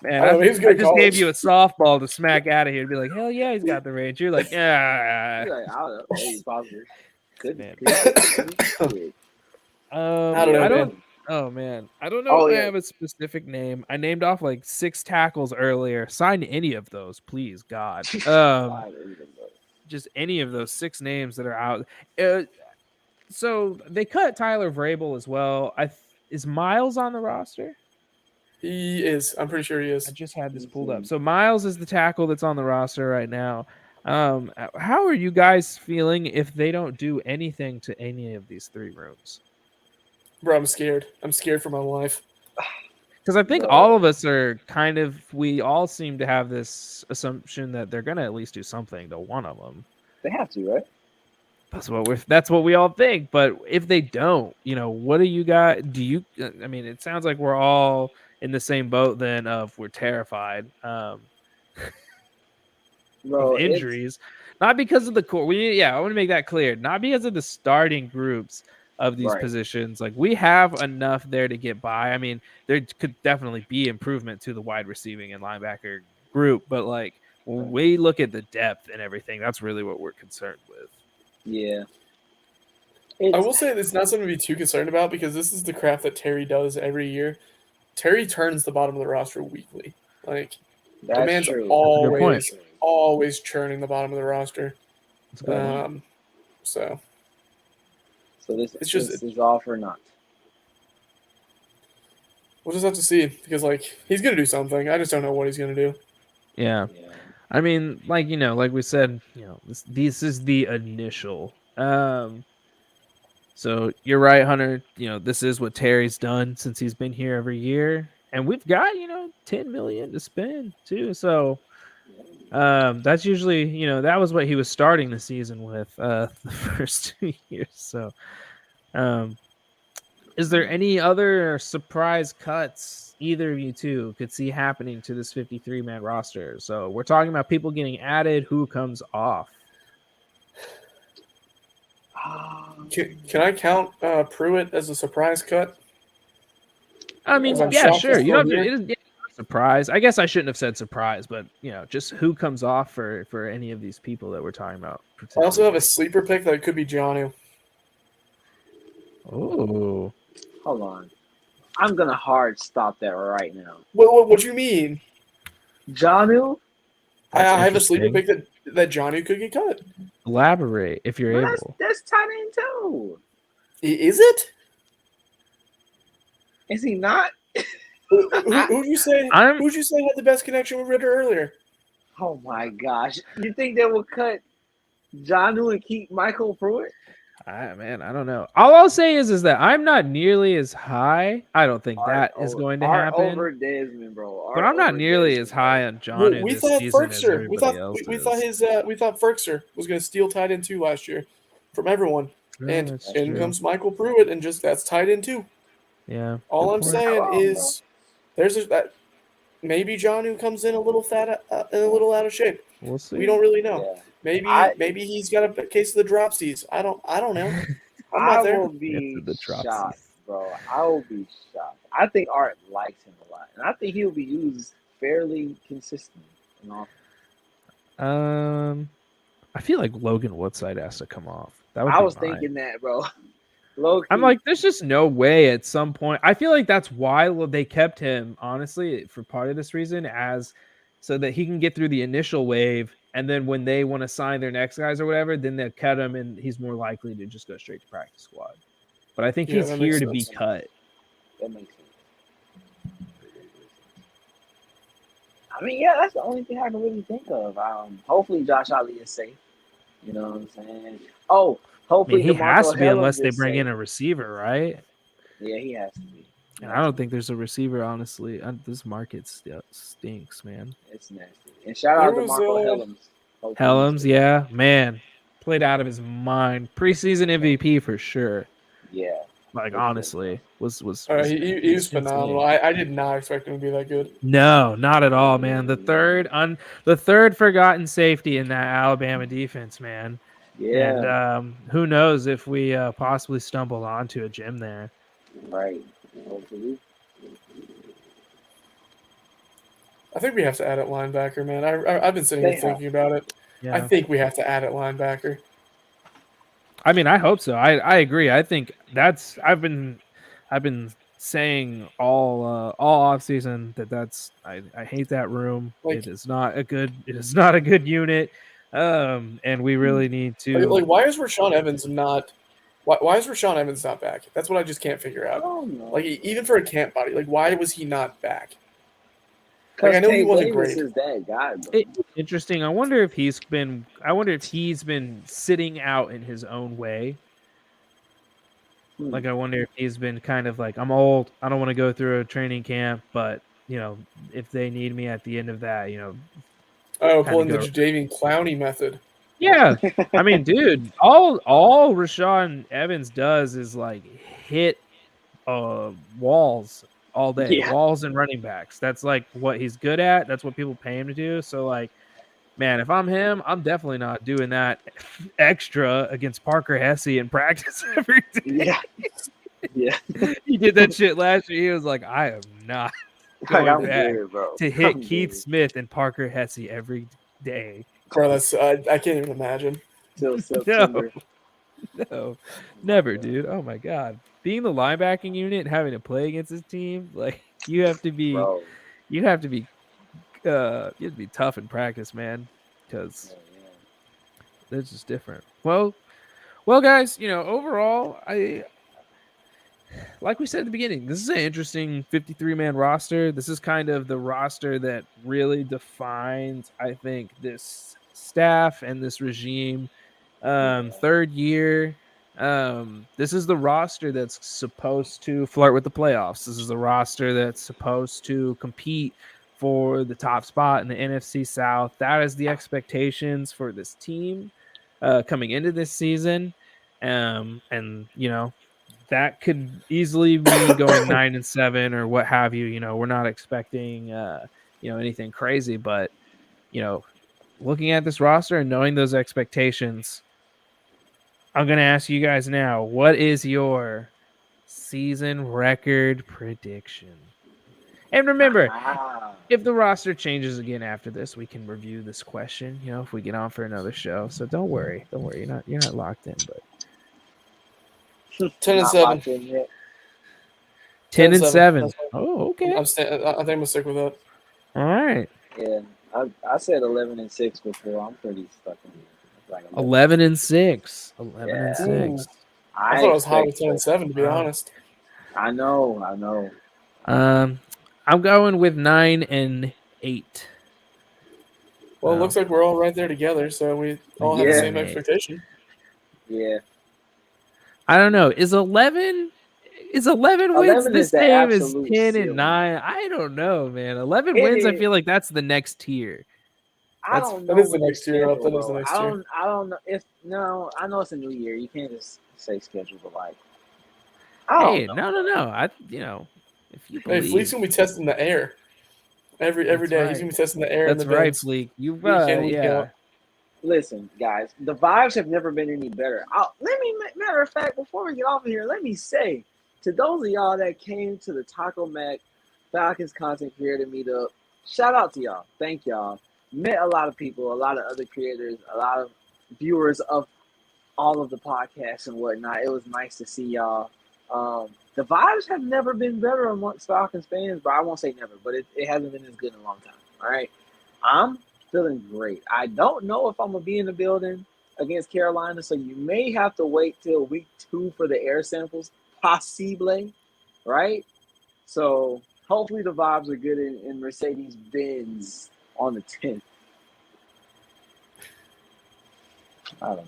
Man, I don't know, he was good I at just gave college. you a softball to smack out of here and be like, hell yeah, he's got the range. You're like, yeah. He's like, I don't know. Maybe possible. Could Man. be. I don't know, man. Oh man, I don't know Oh, if yeah. I have a specific name. I named off like 6 tackles earlier. Sign any of those, please, God. Just any of those 6 names that are out. So they cut Tyler Vrabel as well. Is Miles on the roster? He is. I'm pretty sure he I is. just had this pulled up. So Miles is the tackle that's on the roster right now. How are you guys feeling if they don't do anything to any of these 3 rooms? Bro, I'm scared. I'm scared for my life. Because I think all of us are we all seem to have this assumption that they're going to at least do something to one of them. They have to, right? That's what we all think. But if they don't, what do you got? I mean, it sounds like we're all in the same boat then of we're terrified of injuries. Not because of the core. I want to make that clear. Not because of the starting groups of these positions. Like, we have enough there to get by. I mean, there could definitely be improvement to the wide receiving and linebacker group, but like when we look at the depth and everything, that's really what we're concerned with. Yeah. I will say it's not something to be too concerned about because this is the crap that Terry does every year. Terry turns the bottom of the roster weekly. Like, the man's always churning the bottom of the roster. So this is all for naught. We'll just have to see because like he's gonna do something. I just don't know what he's gonna do. Yeah. I mean, like we said, this is the initial. So you're right, Hunter. This is what Terry's done since he's been here every year, and we've got $10 million to spend too. So that's usually that was what he was starting the season with the first 2 years. So, is there any other surprise cuts either of you two could see happening to this 53-man roster? So we're talking about people getting added. Who comes off? Can I count Pruitt as a surprise cut? I mean, yeah, sure. You don't have to. Surprise. I guess I shouldn't have said surprise, but just who comes off for any of these people that we're talking about. I also have a sleeper pick that could be Jonnu. Oh, hold on. I'm gonna hard stop that right now. What do you mean? Jonnu? I have a sleeper pick that Jonnu could get cut. Elaborate if you're able. That's tight end too. Is it? Is he not? Who'd you say? Who'd you say had the best connection with Ritter earlier? Oh my gosh! You think they will cut Jonnu and keep Michael Pruitt? I don't know. All I'll say is that I'm not nearly as high. I don't think Art, that is going to Art happen. over Desmond, bro. But Art I'm not over nearly as Desmond, bro. high on Well, Jonnu we this thought season as Ferkser. everybody else We is. thought we thought Ferkser was going to steal tight end 2 last year from everyone, No, and that's in true. comes Michael Pruitt, and just that's tight end 2. Yeah. All good I'm point. saying Wrong, is that maybe Jonnu comes in a little fat, and a little out of shape. We'll see. We don't really know. Yeah. Maybe he's got a case of the dropsies. I don't know. I'm I not there. will It's be the dropsies. shocked, bro. I will be shocked. I think Art likes him a lot, and I think he'll be used fairly consistently. You know? I feel like Logan Woodside has to come off. That would I be was mine. thinking that, bro. Low key. I'm like, there's just no way at some point. I feel like that's why they kept him, honestly, for part of this reason, as so that he can get through the initial wave. And then when they want to sign their next guys or whatever, then they'll cut him and he's more likely to just go straight to practice squad. But I think Yeah, he's that here makes to be sense. cut. That makes sense. I mean, yeah, that's the only thing I can really think of. Hopefully Josh Ali is safe. You know what I'm saying? Oh, I hopefully mean, he has to be DeMarco unless Hellams they is bring in safe. a receiver, right? Yeah, he has to be. And I don't think there's a receiver, honestly. This market stinks, man. It's nasty. And shout There out to was, DeMarco Hellams. Hopefully he's Helms, safe. yeah, man, played out of his mind. Preseason MVP for sure. Yeah. Like For sure. honestly, was he was insane. phenomenal. I did not expect him to be that good. No, not at all, man. The third forgotten safety in that Alabama defense, man. Yeah. And who knows if we possibly stumble onto a gym there. Right. Hopefully. I think we have to add at linebacker, man. I've been sitting here thinking about it. Yeah. I think we have to add at linebacker. I mean, I hope so. I agree. I think that's I've been saying all off season that's I hate that room. Like- it is not a good unit. And we really need to Like why is Rashawn Evans not? Why is Rashawn Evans not back? That's what I just can't figure I out. don't know. Like even for a camp body, like why was he not back? Because I know he Tate wasn't Davis great. is that guy, bro. It's interesting. I wonder if he's been sitting out in his own way. Like I wonder if he's been kind of like, I'm old, I don't want to go through a training camp, but if they need me at the end of that, Oh, Had to pulling the go. Jadeveon Clowney method. yeah. I mean, dude, all Rashawn Evans does is like hit walls all day, Yeah. walls and running backs. That's like what he's good at. That's what people pay him to do. So like, man, if I'm him, I'm definitely not doing that extra against Parker Hesse in practice every day. Yeah. Yeah. He did that shit last year. He was like, I am not Like, going I'm back good, bro. to hit I'm Keith good. Smith and Parker Hesse every day. Bro, that's I can't even imagine. Till September. No, never, dude. Oh my god, being the linebacking unit and having to play against this team, like you have to be tough in practice, man, because it's just different. Well, guys, overall, like we said at the beginning, this is an interesting 53-man roster. This is kind of the roster that really defines, I think, this staff and this regime. Third year. This is the roster that's supposed to flirt with the playoffs. This is the roster that's supposed to compete for the top spot in the NFC South. That is the expectations for this team coming into this season. And that could easily mean going 9-7 or what have you. We're not expecting anything crazy, but looking at this roster and knowing those expectations, I'm going to ask you guys now, what is your season record prediction? And remember, if the roster changes again after this, we can review this question, if we get on for another show. So don't worry. You're not locked in, but 10-7. 10-7. Oh, okay. I think I'm gonna stick with that. All right. Yeah. I said 11-6 before. I'm pretty stuck in here. Like 11-6. 11-6. I thought it was high with expect 10-7, to be honest. I know. I'm going with 9-8. Well, it looks like we're all right there together, so we all have the same 9-8. expectation. Yeah. I don't know. Is 11 wins 11 the is the same as absolute 10 and ceiling. 9? I don't know, man. 11 It wins, I is. feel like that's the next tier. I That's don't That know is the with the next tier up. schedule, That is the bro. next I tier. don't know if no. I know it's a new year. You can't just say schedule, but like, I hey, don't know. no. If you Hey, Fleek's believe, gonna be testing the air every that's day. He's right. gonna be testing the air in That's the right, vents Fleek. You've week in, week yeah. out. Listen, guys, the vibes have never been any better. Matter of fact, before we get off of here, let me say to those of y'all that came to the Taco Mac Falcons content creator meetup, shout out to y'all. Thank y'all. Met a lot of people, a lot of other creators, a lot of viewers of all of the podcasts and whatnot. It was nice to see y'all. The vibes have never been better amongst Falcons fans, but I won't say never, but it hasn't been as good in a long time. All right. I'm feeling great. I don't know if I'm going to be in the building against Carolina, so you may have to wait till week 2 for the air samples, possibly, right? So hopefully the vibes are good in Mercedes-Benz on the 10th. I don't know,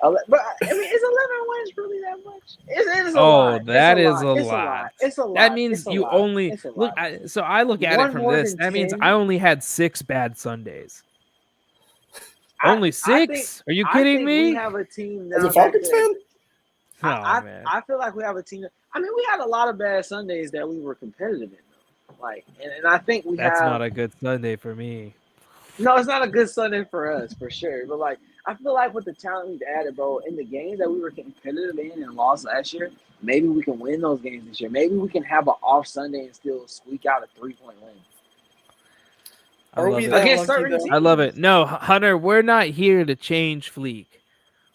bro. But I mean, is 11 wins really that much? It's a lot. That is a It's a lot. lot. It's a lot. That means It's a you lot. only It's a look. lot. So I look at One it from more this. than That means 10? I only had 6 bad Sundays. Only I 6? Are you I kidding think we me? have a team now As a Falcons fan, Oh man, I feel like we have a team. I mean, we had a lot of bad Sundays that we were competitive in, though. Like, and I think we that's have. not a good Sunday for me. No, it's not a good Sunday for us, for sure. But like, I feel like with the talent we've added, bro, in the games that we were competitive in and lost last year, maybe we can win those games this year. Maybe we can have an off Sunday and still squeak out a 3-point win I are love we it. that against lucky certain though? teams. I love it. No, Hunter, we're not here to change Fleek.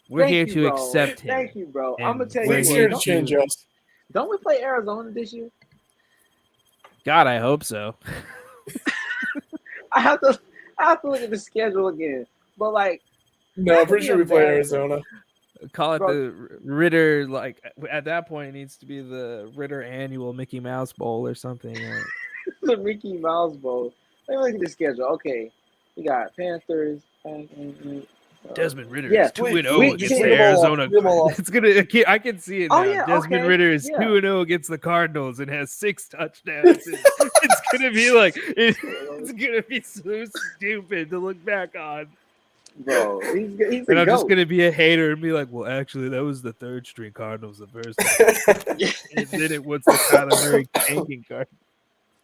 We're Thank here you, to bro. accept him. Thank you, bro. I'm gonna And tell we're you Fleek's what. here to Don't, change us. don't we play Arizona this year? God, I hope so. I have to look at the schedule again. But like, No, that I'm could pretty be sure a we play bad Arizona. Call it bro. the Ritter. Like at that point, it needs to be the Ritter Annual Mickey Mouse Bowl or something. The Mickey Mouse Bowl. Let me look at the schedule. Okay, we got Panthers. Desmond Ritter Yeah, is 2-0 week against 10. the Read them all off. Arizona. Read them all off. It's gonna. I can see it Oh, now. yeah, Desmond okay, Ritter is yeah. 2-0 against the Cardinals and has 6 touchdowns. It's gonna be like it's gonna be so stupid to look back on. Bro, he's And a I'm just goat. gonna be a hater and be like, well, actually, that was the 3rd string Cardinals the first time. And then it was the Kyler Murray tanking card.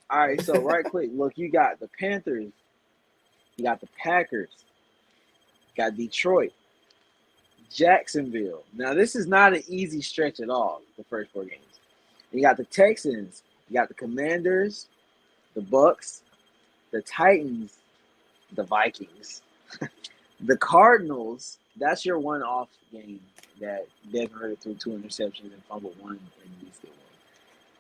All right, so right quick, look, you got the Panthers, you got the Packers, you got Detroit, Jacksonville. Now, this is not an easy stretch at all, the first 4 games. You got the Texans, you got the Commanders, the Bucks, the Titans, the Vikings, the Cardinals. That's your one-off game that Devin Ritter threw 2 interceptions and fumbled 1, and we still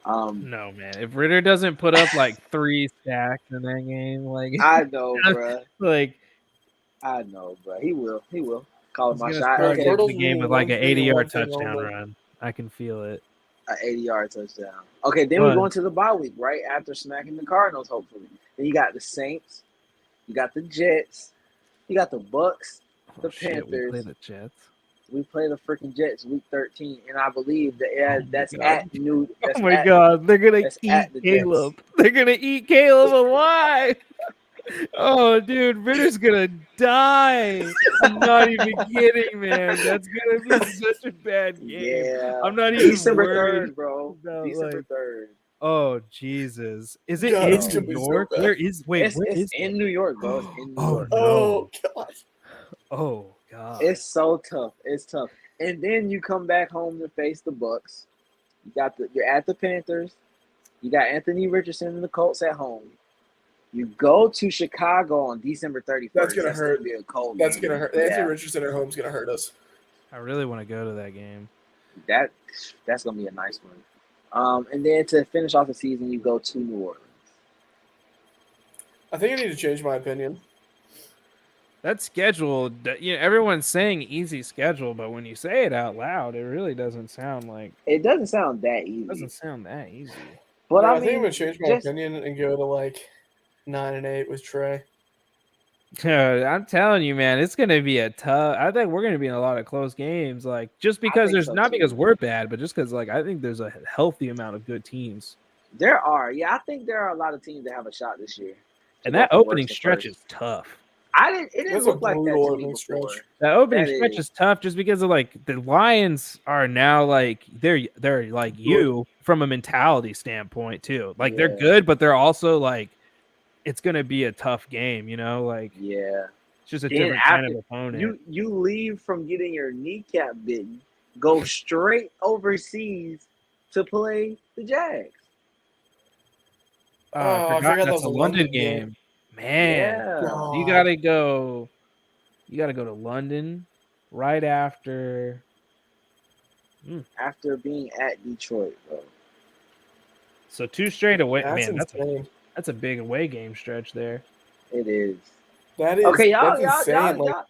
won. No, man. If Ritter doesn't put up like 3 sacks in that game, like I know, bro. like I know, bro. He will. He will. Call he's my gonna shot. start Okay, getting Cardinals the game mean with like one an thing and 80-yard one thing touchdown only. run. I can feel it. an 80-yard touchdown. Okay, then we But- go into the bye week, right? After smacking the Cardinals, hopefully. Then you got the Saints, you got the Jets, you got the Bucks, the shit, we play Panthers. the Jets. We play the freaking Jets week 13, and I believe that Oh my that's God. at New. That's Oh my at, God, they're gonna that's eat at the Jets. Caleb. They're gonna eat Caleb alive. Oh, dude, Ritter's gonna die. I'm not even kidding, man. That's gonna be such a bad game. Yeah. I'm not even December worried 3rd, bro. about, December like- 3rd. Oh Jesus! Is it God, in it's New gonna be so York? bad. Where is? Wait, It's where is? in New York, bro. It's in New Oh, York. no. Oh God. Oh God! It's so tough. It's tough. And then you come back home to face the Bucks. You're at the Panthers. You got Anthony Richardson and the Colts at home. You go to Chicago on December 31st. That's gonna hurt. Be a cold That's game. gonna hurt. Yeah, Anthony Richardson at home's gonna hurt us. I really want to go to that game. that's gonna be a nice one. And then to finish off the season, you go to New Orleans. I think I need to change my opinion. That schedule, everyone's saying easy schedule, but when you say it out loud, it really doesn't sound like. It doesn't sound that easy. It doesn't sound that easy. But No, I I think I'm mean, gonna change my just opinion and go to like 9-8 with Trey. I'm telling you, man, it's gonna be a tough. I think we're gonna be in a lot of close games, like just I because think there's so not because too. we're bad, but just because like I think there's a healthy amount of good teams, There are, yeah, I think there are a lot of teams that have a shot this year to and go that from worst opening to stretch first. is tough. It didn't That's a look like that brutal to me opening before. stretch. That opening That stretch is, is tough just because of like the Lions are now like they're like you from a mentality standpoint too. Like they're yeah, good, but they're also like it's gonna be a tough game, like yeah. it's just a Then different kind after of opponent. you leave from getting your kneecap bitten, go straight overseas to play the Jags. I Oh, I forgot forgot that that's was a a London London game. game. Man, Yeah, you God. gotta go. You gotta go to London right after. Mm, after being at Detroit, bro. So 2 straight away. That's Man, insane. that's a big away game stretch there. It is. That is Okay, that's insane. Like, y'all.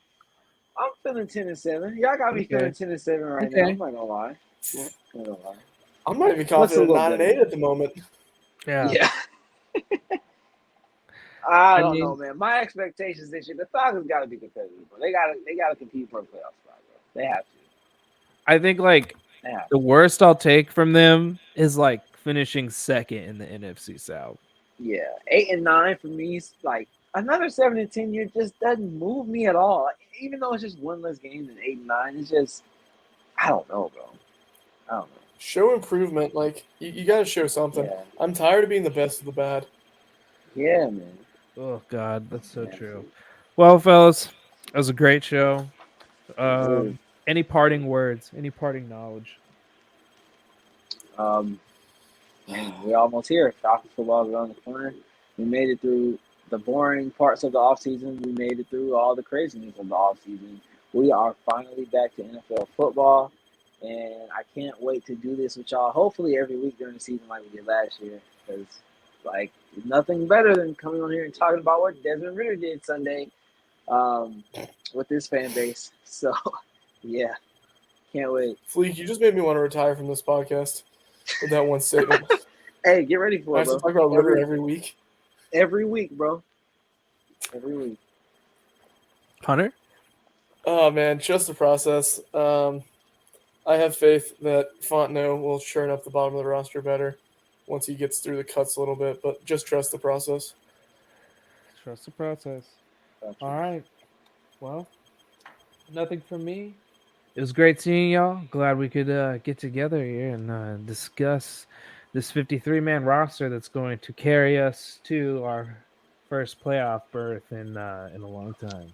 I'm feeling 10-7. Y'all got me feeling Okay. 10-7 right now. Okay. I'm not gonna lie. I'm not gonna lie. I'm not even What's a confident little 9 and better 8 than at the moment. Yeah. Yeah. I I don't know, mean, man. My expectations this year, the Falcons got to be competitive, bro. They got to compete for a playoff spot, bro. They have to. I think like They have the to. worst I'll take from them is like finishing second in the NFC South. Yeah, 8-9 for me is like another 7-10 year just doesn't move me at all. Like, even though it's just one less game than 8-9, it's just I don't know, bro. I don't know. Show improvement. Like, you got to show something. Yeah, I'm tired of being the best of the bad. yeah, man. Oh God, that's so Yeah, true. Well, fellas, that was a great show. absolutely. Any parting words? Any parting knowledge? Um, man, we're almost here. Falcons football is around the corner. We made it through the boring parts of the offseason. We made it through all the craziness of the offseason. We are finally back to NFL football, and I can't wait to do this with y'all. Hopefully, every week during the season, like we did last year, because like nothing better than coming on here and talking about what Desmond Ritter did Sunday um, with this fan base. So, yeah, can't wait. Fleek, you just made me want to retire from this podcast with that one statement. Hey, get ready I for it, have to bro. talk about Ritter every week. Every week, bro. Every week. Hunter? Oh man, just the process. I have faith that Fontenot will churn up the bottom of the roster better once he gets through the cuts a little bit, but just trust the process. Trust the process. Gotcha. All right. Well, nothing from me. It was great seeing y'all. Glad we could get together here and discuss this 53-man roster that's going to carry us to our first playoff berth in a long time.